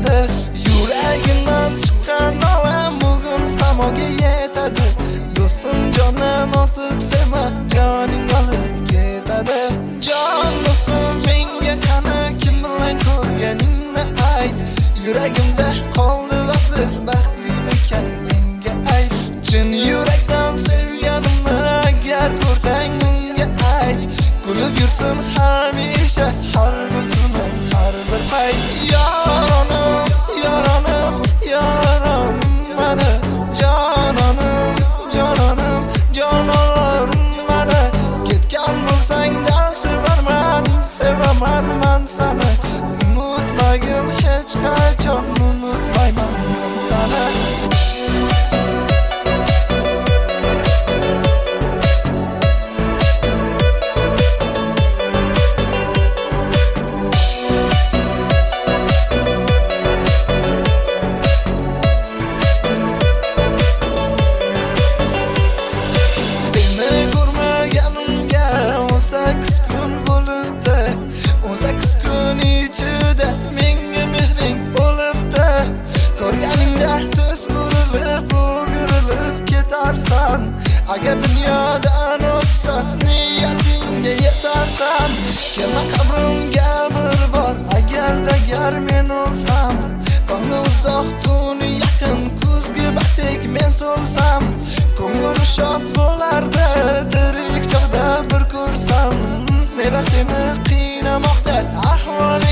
ketadi. Yuragimdan chiqqan olam bugun samoga yetadi. Do'stim jondan ortiq sevma, joning olib ketadi. Jon do'stim menga qani kim bilan ko'rganingni ayt. Yuragimda qoldi vasli, baxtlimikan menga ayt. Chin yurakdan sevganimni agar ko'rsang unga ayt. Kulib yursin hamisha har bir kun, har bir payt. Yorim, yorim, yorim mani, jononim, jononim, jononim mani. Ketgan bo'lsang dal sevaman, sevaman men seni. Unutmagin hech qachon, unutmayman men seni. Agar dunyodan o'tsan, niyatingga yetarsan. Kelma qabrimga bir bor, agar men o'lsam. Tongni uzoq, tuni yaqin, kuzgi baxtek men so'lsam. Ko'nglim shod bo'lardi, tirik chog'da bir ko'rsam. Nelar seni qiynamoqda, ahvoling